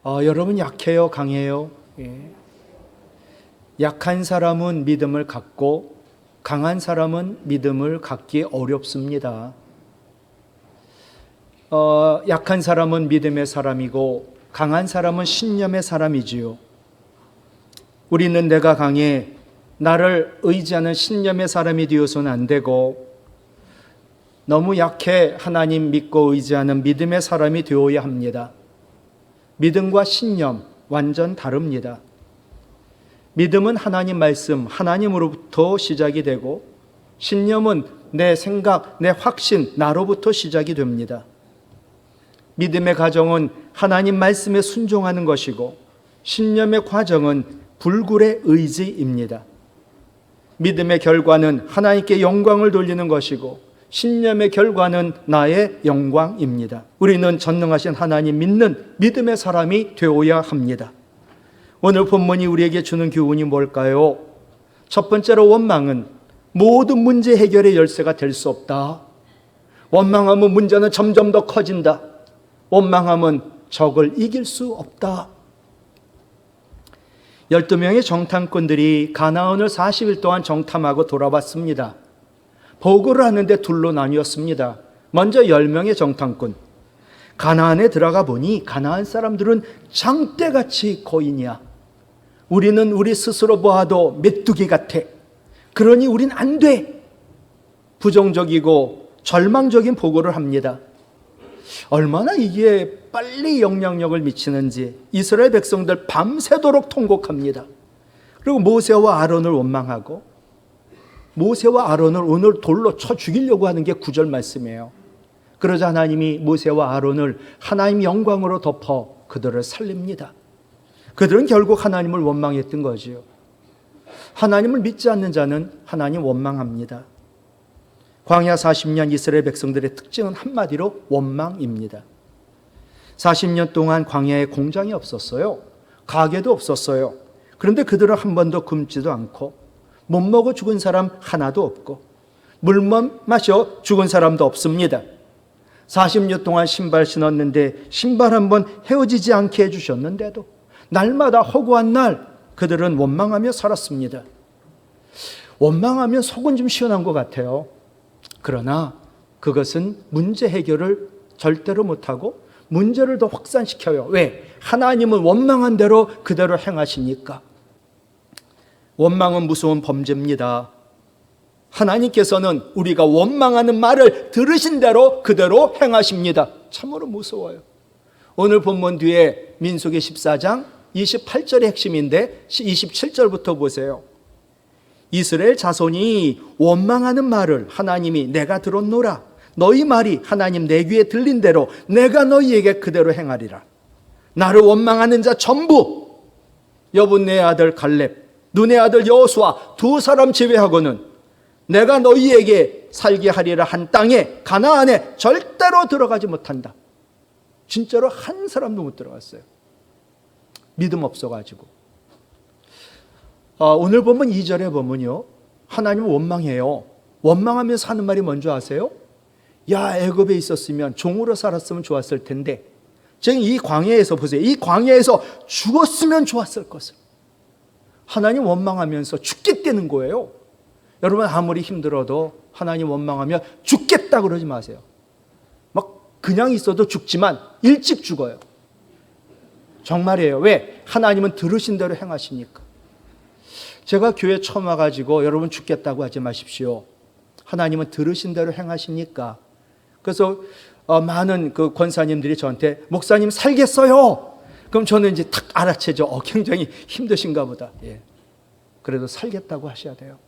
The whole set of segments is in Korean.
여러분 약해요, 강해요? 예. 약한 사람은 믿음을 갖고 강한 사람은 믿음을 갖기 어렵습니다. 약한 사람은 믿음의 사람이고 강한 사람은 신념의 사람이지요. 우리는 내가 강해 나를 의지하는 신념의 사람이 되어서는 안 되고 너무 약해 하나님 믿고 의지하는 믿음의 사람이 되어야 합니다. 믿음과 신념 완전 다릅니다. 믿음은 하나님 말씀, 하나님으로부터 시작이 되고 신념은 내 생각, 내 확신, 나로부터 시작이 됩니다. 믿음의 과정은 하나님 말씀에 순종하는 것이고 신념의 과정은 불굴의 의지입니다. 믿음의 결과는 하나님께 영광을 돌리는 것이고 신념의 결과는 나의 영광입니다. 우리는 전능하신 하나님 믿는 믿음의 사람이 되어야 합니다. 오늘 본문이 우리에게 주는 교훈이 뭘까요? 첫 번째로 원망은 모든 문제 해결의 열쇠가 될 수 없다. 원망하면 문제는 점점 더 커진다. 원망하면 적을 이길 수 없다. 12명의 정탐꾼들이 가나안을 40일 동안 정탐하고 돌아왔습니다. 보고를 하는데 둘로 나뉘었습니다. 먼저 10명의 정탐꾼. 가나안에 들어가 보니 가나안 사람들은 장대같이 거인이야. 우리는 우리 스스로 보아도 메뚜기 같아. 그러니 우린 안 돼. 부정적이고 절망적인 보고를 합니다. 얼마나 이게 빨리 영향력을 미치는지 이스라엘 백성들 밤새도록 통곡합니다. 그리고 모세와 아론을 원망하고 모세와 아론을 오늘 돌로 쳐 죽이려고 하는 게 9절 말씀이에요. 그러자 하나님이 모세와 아론을 하나님 영광으로 덮어 그들을 살립니다. 그들은 결국 하나님을 원망했던 거지요. 하나님을 믿지 않는 자는 하나님 원망합니다. 광야 40년 이스라엘 백성들의 특징은 한마디로 원망입니다. 40년 동안 광야에 공장이 없었어요. 가게도 없었어요. 그런데 그들은 한 번도 굶지도 않고 못 먹어 죽은 사람 하나도 없고 물만 마셔 죽은 사람도 없습니다. 40년 동안 신발 신었는데 신발 한 번 헤어지지 않게 해주셨는데도 날마다 허구한 날 그들은 원망하며 살았습니다. 원망하면 속은 좀 시원한 것 같아요. 그러나 그것은 문제 해결을 절대로 못하고 문제를 더 확산시켜요. 왜? 하나님은 원망한 대로 그대로 행하시니까. 원망은 무서운 범죄입니다. 하나님께서는 우리가 원망하는 말을 들으신 대로 그대로 행하십니다. 참으로 무서워요. 오늘 본문 뒤에 민수기 14장 28절의 핵심인데 27절부터 보세요. 이스라엘 자손이 원망하는 말을 하나님이 내가 들었노라. 너희 말이 하나님 내 귀에 들린 대로 내가 너희에게 그대로 행하리라. 나를 원망하는 자 전부 여분네 아들 갈렙, 눈의 아들 여호수아 두 사람 제외하고는 내가 너희에게 살게 하리라 한 땅에 가나안에 절대로 들어가지 못한다. 진짜로 한 사람도 못 들어갔어요. 믿음 없어가지고. 오늘 보면 2절에 보면요, 하나님은 원망해요. 원망하면서 하는 말이 뭔지 아세요? 야, 애굽에 있었으면 종으로 살았으면 좋았을 텐데 지금 이 광야에서 보세요. 이 광야에서 죽었으면 좋았을 것을. 하나님 원망하면서 죽겠다는 거예요. 여러분 아무리 힘들어도 하나님 원망하면 죽겠다 그러지 마세요. 막 그냥 있어도 죽지만 일찍 죽어요. 정말이에요. 왜? 하나님은 들으신 대로 행하시니까. 제가 교회 처음 와가지고 여러분 죽겠다고 하지 마십시오. 하나님은 들으신 대로 행하시니까. 그래서 많은 그 권사님들이 저한테 목사님 살겠어요. 그럼 저는 이제 탁 알아채죠. 굉장히 힘드신가 보다. 예. 그래도 살겠다고 하셔야 돼요.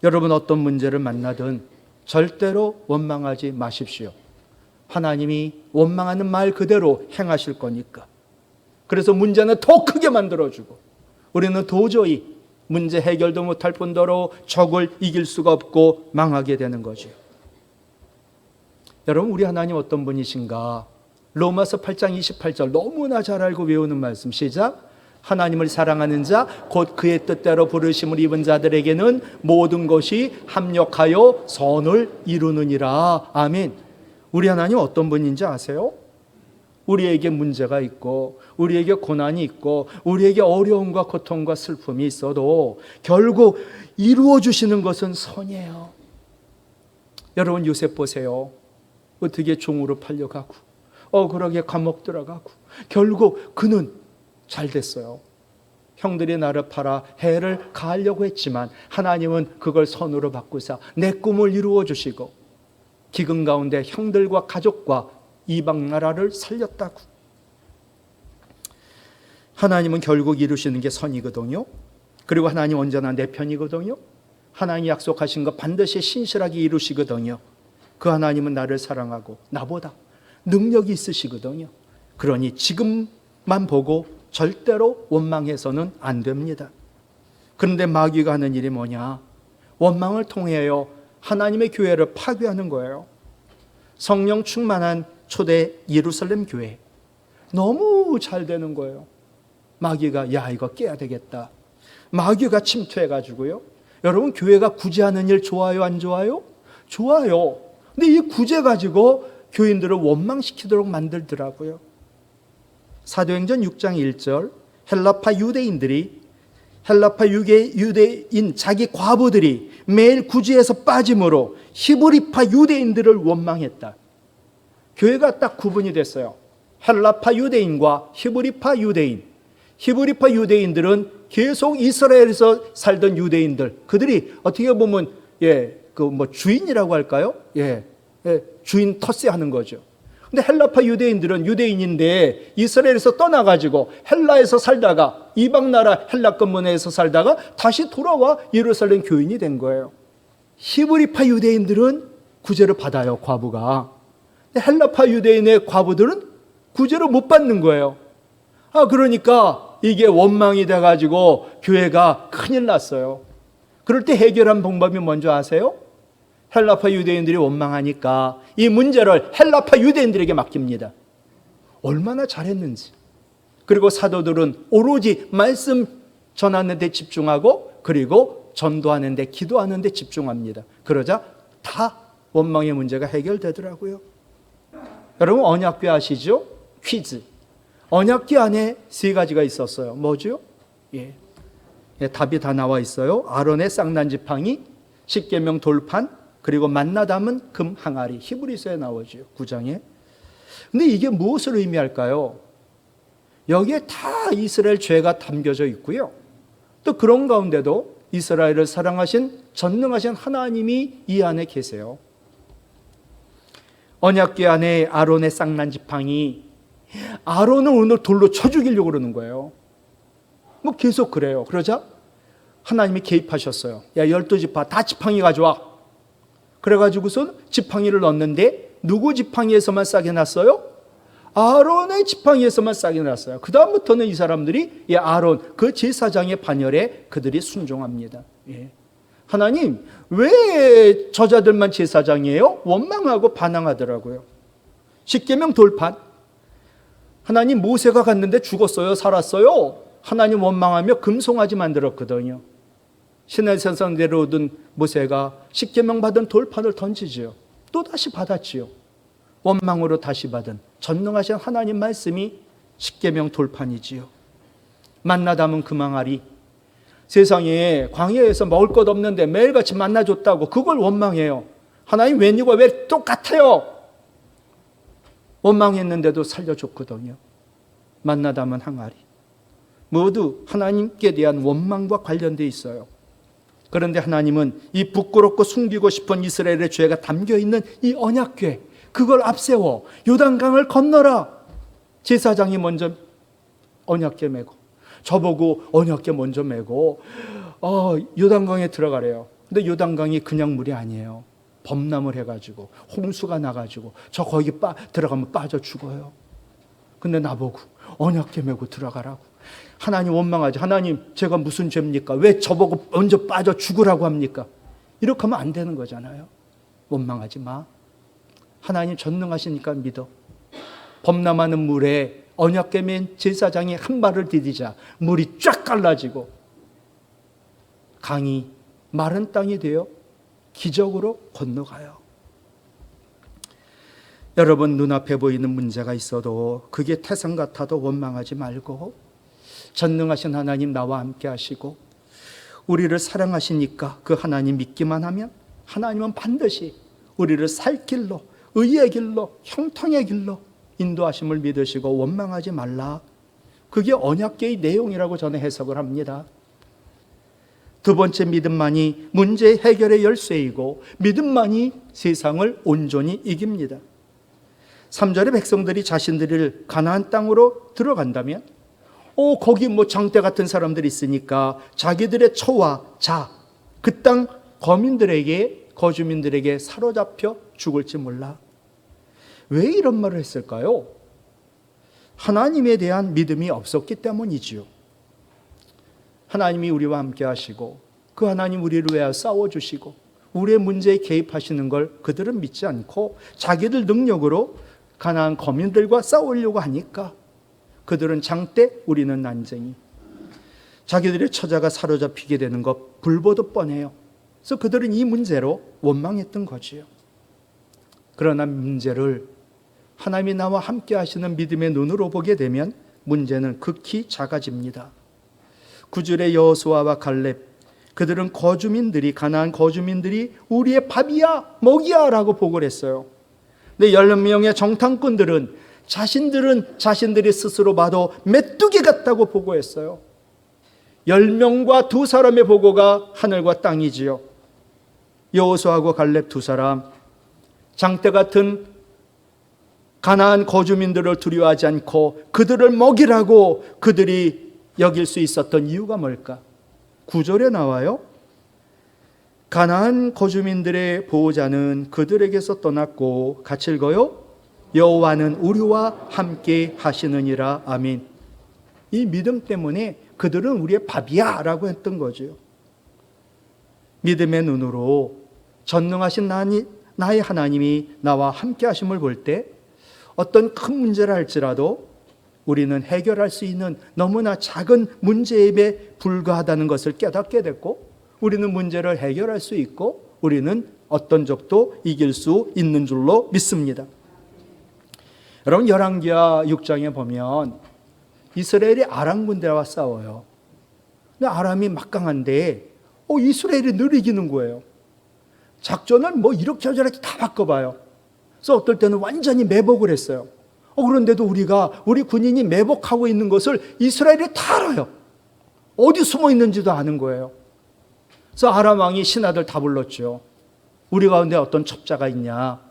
여러분 어떤 문제를 만나든 절대로 원망하지 마십시오. 하나님이 원망하는 말 그대로 행하실 거니까. 그래서 문제는 더 크게 만들어주고 우리는 도저히 문제 해결도 못할 뿐더러 적을 이길 수가 없고 망하게 되는 거죠. 여러분 우리 하나님 어떤 분이신가? 로마서 8장 28절 너무나 잘 알고 외우는 말씀. 시작. 하나님을 사랑하는 자 곧 그의 뜻대로 부르심을 입은 자들에게는 모든 것이 합력하여 선을 이루느니라. 아멘. 우리 하나님 어떤 분인지 아세요? 우리에게 문제가 있고 우리에게 고난이 있고 우리에게 어려움과 고통과 슬픔이 있어도 결국 이루어 주시는 것은 선이에요. 여러분 요셉 보세요. 어떻게 종으로 팔려가고 억울하게 감옥 들어가고 결국 그는 잘 됐어요. 형들이 나를 팔아 해를 가하려고 했지만 하나님은 그걸 선으로 바꾸사 내 꿈을 이루어 주시고 기근 가운데 형들과 가족과 이방 나라를 살렸다고. 하나님은 결국 이루시는 게 선이거든요. 그리고 하나님 언제나 내 편이거든요. 하나님이 약속하신 거 반드시 신실하게 이루시거든요. 그 하나님은 나를 사랑하고 나보다 능력이 있으시거든요. 그러니 지금만 보고 절대로 원망해서는 안 됩니다. 그런데 마귀가 하는 일이 뭐냐? 원망을 통해요 하나님의 교회를 파괴하는 거예요. 성령 충만한 초대 예루살렘 교회 너무 잘 되는 거예요. 마귀가 야 이거 깨야 되겠다. 마귀가 침투해가지고요. 여러분 교회가 구제하는 일 좋아요 안 좋아요? 좋아요. 근데 이 구제 가지고 교인들을 원망시키도록 만들더라고요. 사도행전 6장 1절 헬라파 유대인 자기 과부들이 매일 구제에서 빠짐으로 히브리파 유대인들을 원망했다. 교회가 딱 구분이 됐어요. 헬라파 유대인과 히브리파 유대인. 히브리파 유대인들은 계속 이스라엘에서 살던 유대인들, 그들이 어떻게 보면 주인이라고 할까요? 주인 텃세하는 거죠. 근데 헬라파 유대인들은 유대인인데 이스라엘에서 떠나가지고 헬라에서 살다가 이방 나라 헬라권 문화에서 살다가 다시 돌아와 예루살렘 교인이 된 거예요. 히브리파 유대인들은 구제를 받아요, 과부가. 근데 헬라파 유대인의 과부들은 구제를 못 받는 거예요. 그러니까 이게 원망이 돼가지고 교회가 큰일 났어요. 그럴 때 해결한 방법이 뭔지 아세요? 헬라파 유대인들이 원망하니까 이 문제를 헬라파 유대인들에게 맡깁니다. 얼마나 잘했는지. 그리고 사도들은 오로지 말씀 전하는 데 집중하고 그리고 전도하는 데 기도하는 데 집중합니다. 그러자 다 원망의 문제가 해결되더라고요. 여러분 언약궤 아시죠? 퀴즈. 언약궤 안에 세 가지가 있었어요. 뭐죠? 답이 다 나와 있어요. 아론의 쌍난 지팡이, 십계명 돌판, 그리고 만나 담은 금 항아리. 히브리서에 나오죠. 9장에. 근데 이게 무엇을 의미할까요? 여기에 다 이스라엘 죄가 담겨져 있고요. 또 그런 가운데도 이스라엘을 사랑하신 전능하신 하나님이 이 안에 계세요. 언약궤 안에 아론의 쌍난 지팡이. 아론을 오늘 돌로 쳐 죽이려고 그러는 거예요. 계속 그래요. 그러자 하나님이 개입하셨어요. 야 12지파 다 지팡이 가져와. 그래가지고선 지팡이를 넣었는데 누구 지팡이에서만 싸게 났어요? 아론의 지팡이에서만 싸게 났어요. 그 다음부터는 이 사람들이 아론 그 제사장의 반열에 그들이 순종합니다. 하나님 왜 저자들만 제사장이에요? 원망하고 반항하더라고요. 십계명 돌판. 하나님 모세가 갔는데 죽었어요? 살았어요? 하나님 원망하며 금송아지 만들었거든요. 시내산에서 내려오던 모세가 십계명 받은 돌판을 던지지요. 또 다시 받았지요. 원망으로 다시 받은 전능하신 하나님 말씀이 십계명 돌판이지요. 만나 담은 금 항아리. 세상에 광야에서 먹을 것 없는데 매일같이 만나 줬다고 그걸 원망해요. 하나님 왜 이거 왜 똑같아요? 원망했는데도 살려줬거든요. 만나 담은 항아리. 모두 하나님께 대한 원망과 관련되어 있어요. 그런데 하나님은 이 부끄럽고 숨기고 싶은 이스라엘의 죄가 담겨있는 이 언약궤, 그걸 앞세워 요단강을 건너라. 제사장이 먼저 언약궤 메고 저보고 언약궤 먼저 메고 요단강에 들어가래요. 근데 요단강이 그냥 물이 아니에요. 범람을 해가지고 홍수가 나가지고 저 거기 들어가면 빠져 죽어요. 근데 나보고 언약궤 메고 들어가라고. 하나님 원망하지. 하나님 제가 무슨 죄입니까? 왜 저보고 먼저 빠져 죽으라고 합니까? 이렇게 하면 안 되는 거잖아요. 원망하지 마. 하나님 전능하시니까 믿어. 범람하는 물에 언약궤 맨 제사장이 한 발을 디디자 물이 쫙 갈라지고 강이 마른 땅이 되어 기적으로 건너가요. 여러분, 눈앞에 보이는 문제가 있어도 그게 태산 같아도 원망하지 말고 전능하신 하나님 나와 함께 하시고 우리를 사랑하시니까 그 하나님 믿기만 하면 하나님은 반드시 우리를 살 길로, 의의 길로, 형통의 길로 인도하심을 믿으시고 원망하지 말라. 그게 언약궤의 내용이라고 저는 해석을 합니다. 두 번째, 믿음만이 문제 해결의 열쇠이고 믿음만이 세상을 온전히 이깁니다. 3절에 백성들이 자신들을 가나안 땅으로 들어간다면 거기 장대 같은 사람들이 있으니까 자기들의 처와 자, 그 땅 거주민들에게 사로잡혀 죽을지 몰라. 왜 이런 말을 했을까요? 하나님에 대한 믿음이 없었기 때문이지요. 하나님이 우리와 함께 하시고 그 하나님 우리를 위하여 싸워주시고 우리의 문제에 개입하시는 걸 그들은 믿지 않고 자기들 능력으로 가나안 거민들과 싸우려고 하니까 그들은 장대, 우리는 난쟁이. 자기들의 처자가 사로잡히게 되는 것 불보듯 뻔해요. 그래서 그들은 이 문제로 원망했던 거지요. 그러나 문제를 하나님이 나와 함께 하시는 믿음의 눈으로 보게 되면 문제는 극히 작아집니다. 9절의 여호수아와 갈렙, 그들은 가나안 거주민들이 우리의 밥이야 먹이야 라고 보고를 했어요. 근데 10명의 정탐꾼들은 자신들이 스스로 봐도 메뚜기 같다고 보고했어요. 10명과 두 사람의 보고가 하늘과 땅이지요. 여호수아하고 갈렙 두 사람, 장대 같은 가나안 거주민들을 두려워하지 않고 그들을 먹이라고 그들이 여길 수 있었던 이유가 뭘까? 9절에 나와요. 가나안 거주민들의 보호자는 그들에게서 떠났고 같이 읽어요. 여호와는 우리와 함께 하시느니라. 아멘. 이 믿음 때문에 그들은 우리의 밥이야 라고 했던 거죠. 믿음의 눈으로 전능하신 나의 하나님이 나와 함께 하심을 볼 때 어떤 큰 문제를 할지라도 우리는 해결할 수 있는 너무나 작은 문제에 불과하다는 것을 깨닫게 됐고 우리는 문제를 해결할 수 있고 우리는 어떤 적도 이길 수 있는 줄로 믿습니다. 여러분, 열왕기하 6장에 보면 이스라엘이 아람 군대와 싸워요. 근데 아람이 막강한데 이스라엘이 늘 이기는 거예요. 작전을 이렇게 저렇게 다 바꿔봐요. 그래서 어떨 때는 완전히 매복을 했어요. 그런데도 우리 군인이 매복하고 있는 것을 이스라엘이 다 알아요. 어디 숨어 있는지도 아는 거예요. 그래서 아람 왕이 신하들 다 불렀죠. 우리 가운데 어떤 첩자가 있냐?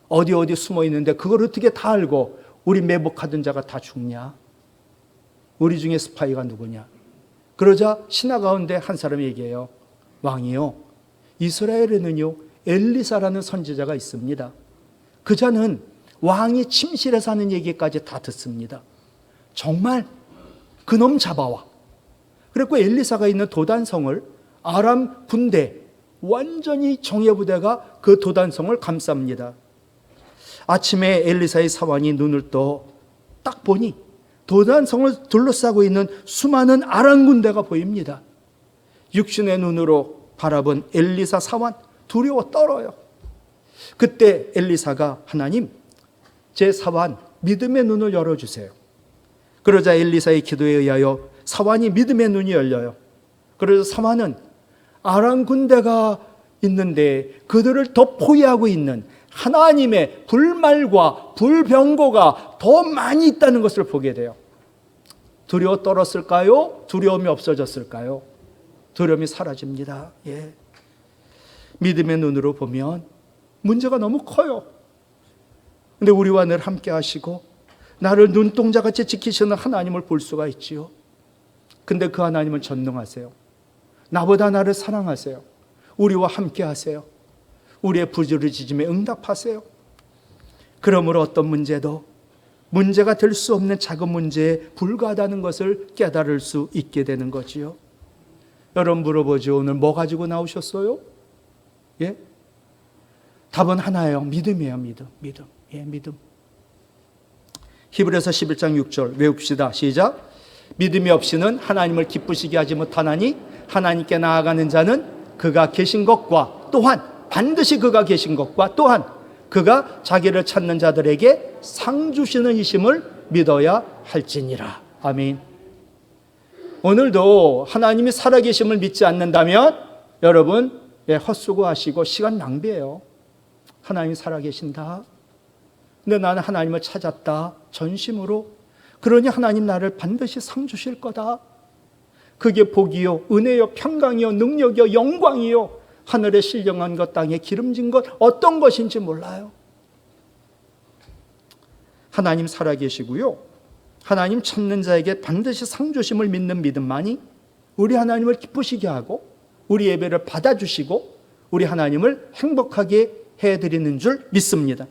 어디 숨어 있는데 그걸 어떻게 다 알고 우리 매복하던 자가 다 죽냐? 우리 중에 스파이가 누구냐? 그러자 신하 가운데 한 사람이 얘기해요. 왕이요, 이스라엘에는요 엘리사라는 선지자가 있습니다. 그 자는 왕이 침실에서 하는 얘기까지 다 듣습니다. 정말 그놈 잡아와. 그랬고 엘리사가 있는 도단성을 아람 군대 완전히 정예부대가 그 도단성을 감쌉니다. 아침에 엘리사의 사환이 눈을 떠 딱 보니 도단성을 둘러싸고 있는 수많은 아람 군대가 보입니다. 육신의 눈으로 바라본 엘리사 사환 두려워 떨어요. 그때 엘리사가 하나님, 제 사환 믿음의 눈을 열어주세요. 그러자 엘리사의 기도에 의하여 사환이 믿음의 눈이 열려요. 그래서 사환은 아람 군대가 있는데 그들을 더 포위하고 있는 하나님의 불말과 불병거가 더 많이 있다는 것을 보게 돼요. 두려워 떨었을까요? 두려움이 없어졌을까요? 두려움이 사라집니다. 예. 믿음의 눈으로 보면 문제가 너무 커요. 근데 우리와 늘 함께 하시고 나를 눈동자같이 지키시는 하나님을 볼 수가 있지요. 근데 그 하나님은 전능하세요. 나보다 나를 사랑하세요. 우리와 함께 하세요. 우리의 부르짖음에 응답하세요. 그러므로 어떤 문제도 문제가 될 수 없는 작은 문제에 불과하다는 것을 깨달을 수 있게 되는 거지요. 여러분 물어보죠. 오늘 뭐 가지고 나오셨어요? 예? 답은 하나예요. 믿음이에요. 믿음. 예, 믿음. 히브리서 11장 6절 외웁시다. 시작. 믿음이 없이는 하나님을 기쁘시게 하지 못하나니 하나님께 나아가는 자는 그가 계신 것과 또한 반드시 그가 계신 것과 또한 그가 자기를 찾는 자들에게 상 주시는 이심을 믿어야 할지니라. 아멘. 오늘도 하나님이 살아계심을 믿지 않는다면 여러분 헛수고하시고 시간 낭비해요. 하나님이 살아계신다. 근데 나는 하나님을 찾았다. 전심으로. 그러니 하나님 나를 반드시 상 주실 거다. 그게 복이요, 은혜요, 평강이요, 능력이요, 영광이요, 하늘에 신령한 것, 땅에 기름진 것, 어떤 것인지 몰라요. 하나님 살아계시고요, 하나님 찾는 자에게 반드시 상 주심을 믿는 믿음만이 우리 하나님을 기쁘시게 하고 우리 예배를 받아주시고 우리 하나님을 행복하게 해드리는 줄 믿습니다.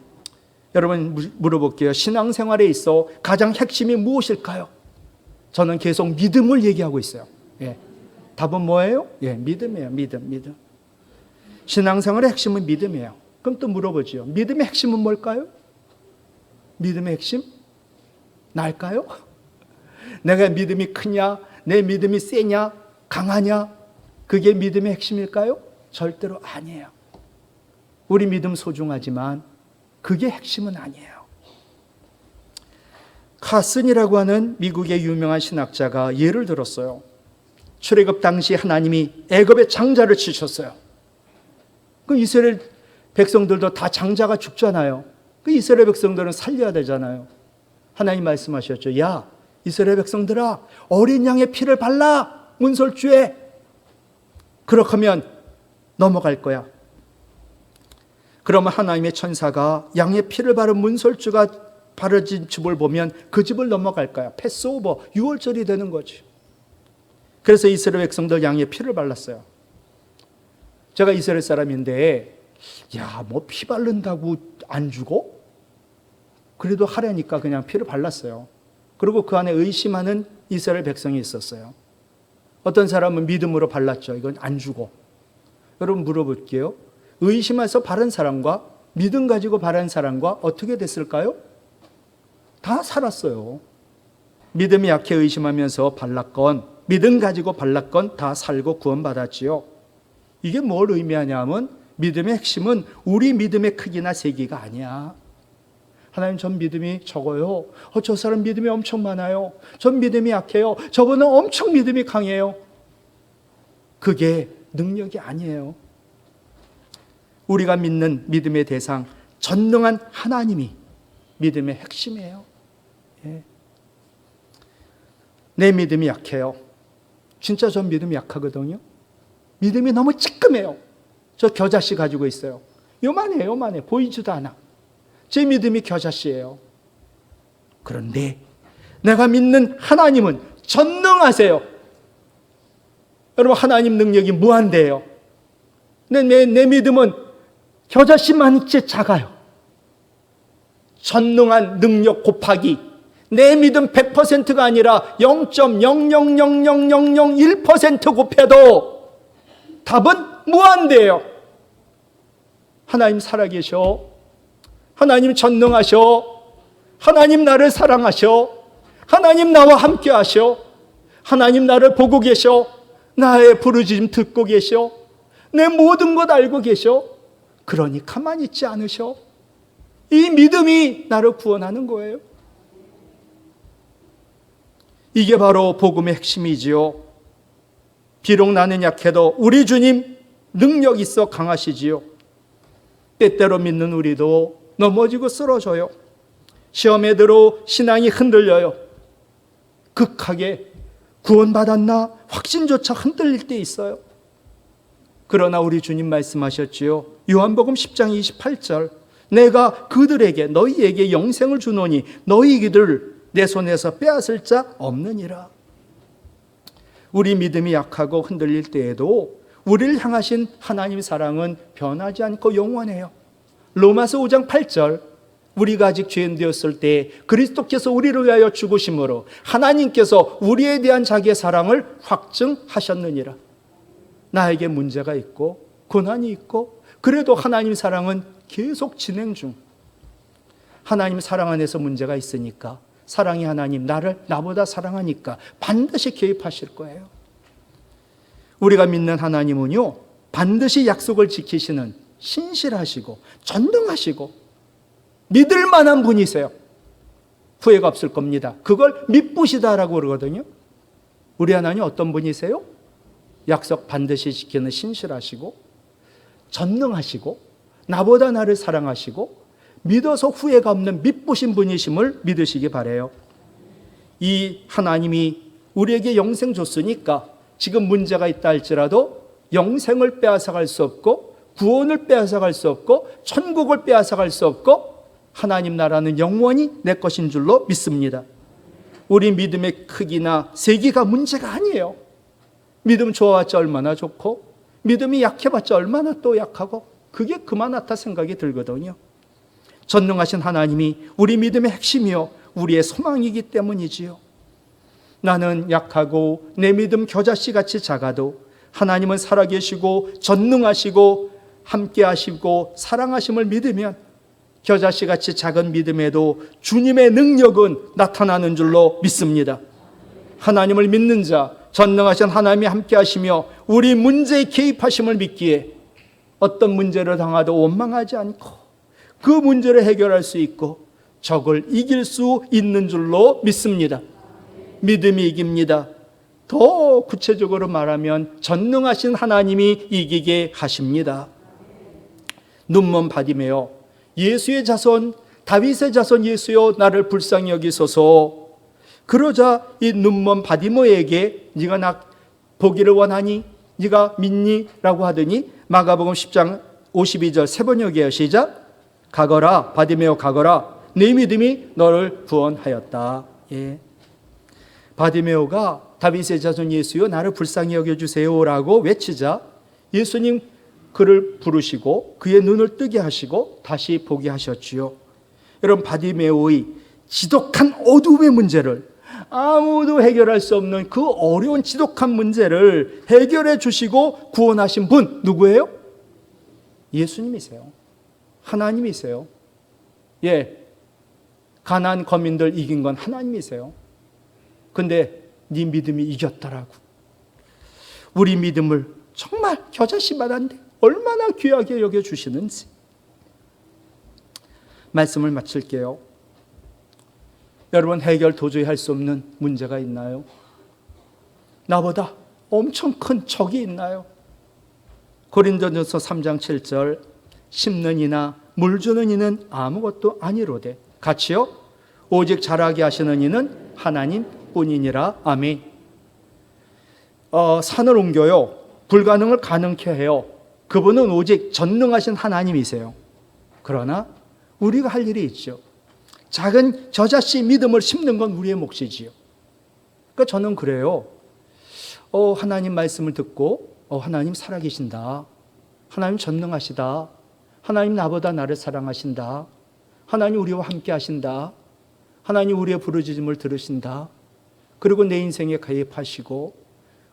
여러분 물어볼게요. 신앙생활에 있어 가장 핵심이 무엇일까요? 저는 계속 믿음을 얘기하고 있어요. 답은 뭐예요? 믿음이에요. 믿음. 신앙생활의 핵심은 믿음이에요. 그럼 또 물어보죠. 믿음의 핵심은 뭘까요? 믿음의 핵심? 날까요? 내가 믿음이 크냐? 내 믿음이 세냐? 강하냐? 그게 믿음의 핵심일까요? 절대로 아니에요. 우리 믿음 소중하지만 그게 핵심은 아니에요. 카슨이라고 하는 미국의 유명한 신학자가 예를 들었어요. 출애굽 당시 하나님이 애굽의 장자를 치셨어요. 그 이스라엘 백성들도 다 장자가 죽잖아요. 그 이스라엘 백성들은 살려야 되잖아요. 하나님 말씀하셨죠. 야, 이스라엘 백성들아, 어린 양의 피를 발라, 문설주에. 그렇게 하면 넘어갈 거야. 그러면 하나님의 천사가 양의 피를 바른 문설주가 바르진 집을 보면 그 집을 넘어갈 거야. 패스오버, 유월절이 되는 거지. 그래서 이스라엘 백성들 양의 피를 발랐어요. 제가 이스라엘 사람인데, 뭐 피 바른다고 안 죽어? 그래도 하려니까 그냥 피를 발랐어요. 그리고 그 안에 의심하는 이스라엘 백성이 있었어요. 어떤 사람은 믿음으로 발랐죠. 이건 안 죽어. 여러분 물어볼게요. 의심해서 바른 사람과 믿음 가지고 바른 사람과 어떻게 됐을까요? 다 살았어요. 믿음이 약해 의심하면서 발랐건 믿음 가지고 발랐건 다 살고 구원받았지요. 이게 뭘 의미하냐면 믿음의 핵심은 우리 믿음의 크기나 세기가 아니야. 하나님, 전 믿음이 적어요. 저 사람 믿음이 엄청 많아요. 전 믿음이 약해요. 저분은 엄청 믿음이 강해요. 그게 능력이 아니에요. 우리가 믿는 믿음의 대상, 전능한 하나님이 믿음의 핵심이에요. 내 믿음이 약해요. 진짜 전 믿음이 약하거든요. 믿음이 너무 찌끔해요. 저 겨자씨 가지고 있어요. 요만해. 보이지도 않아. 제 믿음이 겨자씨예요. 그런데 내가 믿는 하나님은 전능하세요. 여러분, 하나님 능력이 무한대요. 내 믿음은 겨자씨만치 작아요. 전능한 능력 곱하기 내 믿음 100%가 아니라 0.000001% 곱해도 답은 무한대요. 하나님 살아계셔. 하나님 전능하셔. 하나님 나를 사랑하셔. 하나님 나와 함께 하셔. 하나님 나를 보고 계셔. 나의 부르짖음 듣고 계셔. 내 모든 것 알고 계셔. 그러니 가만히 있지 않으셔. 이 믿음이 나를 구원하는 거예요. 이게 바로 복음의 핵심이지요. 비록 나는 약해도 우리 주님 능력 있어 강하시지요. 때때로 믿는 우리도 넘어지고 쓰러져요. 시험에 들어 신앙이 흔들려요. 극하게 구원받았나 확신조차 흔들릴 때 있어요. 그러나 우리 주님 말씀하셨지요. 요한복음 10장 28절 내가 그들에게 너희에게 영생을 주노니 너희들 내 손에서 빼앗을 자 없느니라. 우리 믿음이 약하고 흔들릴 때에도 우리를 향하신 하나님의 사랑은 변하지 않고 영원해요. 로마서 5장 8절 우리가 아직 죄인 되었을 때 그리스도께서 우리를 위하여 죽으심으로 하나님께서 우리에 대한 자기의 사랑을 확증하셨느니라. 나에게 문제가 있고 고난이 있고 그래도 하나님의 사랑은 계속 진행 중. 하나님 사랑 안에서 문제가 있으니까 사랑의 하나님 나를 나보다 사랑하니까 반드시 개입하실 거예요. 우리가 믿는 하나님은요 반드시 약속을 지키시는 신실하시고 전능하시고 믿을 만한 분이세요. 후회가 없을 겁니다. 그걸 믿부시다라고 그러거든요. 우리 하나님 어떤 분이세요? 약속 반드시 지키는 신실하시고 전능하시고 나보다 나를 사랑하시고 믿어서 후회가 없는 믿부신 분이심을 믿으시기 바라요. 이 하나님이 우리에게 영생 줬으니까 지금 문제가 있다 할지라도 영생을 빼앗아갈 수 없고 구원을 빼앗아갈 수 없고 천국을 빼앗아갈 수 없고 하나님 나라는 영원히 내 것인 줄로 믿습니다. 우리 믿음의 크기나 세기가 문제가 아니에요. 믿음 좋아봤자 얼마나 좋고 믿음이 약해봤자 얼마나 또 약하고 그게 그만하다 생각이 들거든요. 전능하신 하나님이 우리 믿음의 핵심이요 우리의 소망이기 때문이지요. 나는 약하고 내 믿음 겨자씨같이 작아도 하나님은 살아계시고 전능하시고 함께하시고 사랑하심을 믿으면 겨자씨같이 작은 믿음에도 주님의 능력은 나타나는 줄로 믿습니다. 하나님을 믿는 자, 전능하신 하나님이 함께하시며 우리 문제에 개입하심을 믿기에 어떤 문제를 당하도 원망하지 않고 그 문제를 해결할 수 있고 적을 이길 수 있는 줄로 믿습니다. 믿음이 이깁니다. 더 구체적으로 말하면 전능하신 하나님이 이기게 하십니다. 눈먼 바디메오, 예수의 자손, 다윗의 자손 예수여 나를 불쌍히 여기소서. 그러자 이 눈먼 바디메오에게 네가 나 보기를 원하니? 네가 믿니? 라고 하더니 마가복음 10장 52절 세 번역이에요. 시작. 가거라 바디메오 가거라 내 믿음이 너를 구원하였다. 예. 바디메오가 다윗의 자손 예수여 나를 불쌍히 여겨주세요 라고 외치자 예수님 그를 부르시고 그의 눈을 뜨게 하시고 다시 보게 하셨지요. 여러분 바디메오의 지독한 어둠의 문제를 아무도 해결할 수 없는 그 어려운 지독한 문제를 해결해 주시고 구원하신 분 누구예요? 예수님이세요. 하나님이세요. 예, 가나안 거민들 이긴 건 하나님이세요. 근데 네 믿음이 이겼더라고. 우리 믿음을 정말 겨자씨만한데 얼마나 귀하게 여겨주시는지. 말씀을 마칠게요. 여러분 해결 도저히 할 수 없는 문제가 있나요? 나보다 엄청 큰 적이 있나요? 고린도전서 3장 7절 심는 이나 물 주는 이는 아무것도 아니로되 같이요 오직 자라게 하시는 이는 하나님 뿐이니라. 아멘. 산을 옮겨요 불가능을 가능케 해요. 그분은 오직 전능하신 하나님이세요. 그러나 우리가 할 일이 있죠. 작은 겨자씨 믿음을 심는 건 우리의 몫이지요. 그러니까 저는 그래요. 하나님 말씀을 듣고 하나님 살아계신다. 하나님 전능하시다. 하나님 나보다 나를 사랑하신다. 하나님 우리와 함께 하신다. 하나님 우리의 부르짖음을 들으신다. 그리고 내 인생에 가입하시고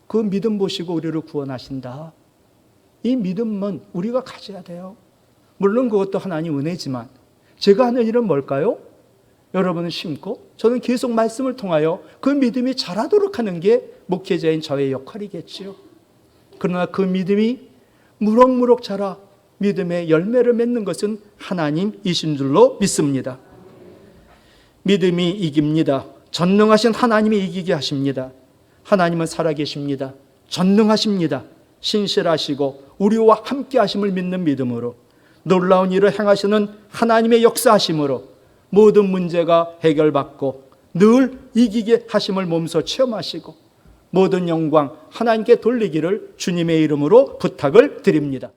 그 믿음 보시고 우리를 구원하신다. 이 믿음은 우리가 가져야 돼요. 물론 그것도 하나님 은혜지만 제가 하는 일은 뭘까요? 여러분은 심고 저는 계속 말씀을 통하여 그 믿음이 자라도록 하는 게 목회자인 저의 역할이겠지요. 그러나 그 믿음이 무럭무럭 자라 믿음의 열매를 맺는 것은 하나님이신 줄로 믿습니다. 믿음이 이깁니다. 전능하신 하나님이 이기게 하십니다. 하나님은 살아계십니다. 전능하십니다. 신실하시고 우리와 함께 하심을 믿는 믿음으로 놀라운 일을 행하시는 하나님의 역사하심으로 모든 문제가 해결받고 늘 이기게 하심을 몸소 체험하시고 모든 영광 하나님께 돌리기를 주님의 이름으로 부탁을 드립니다.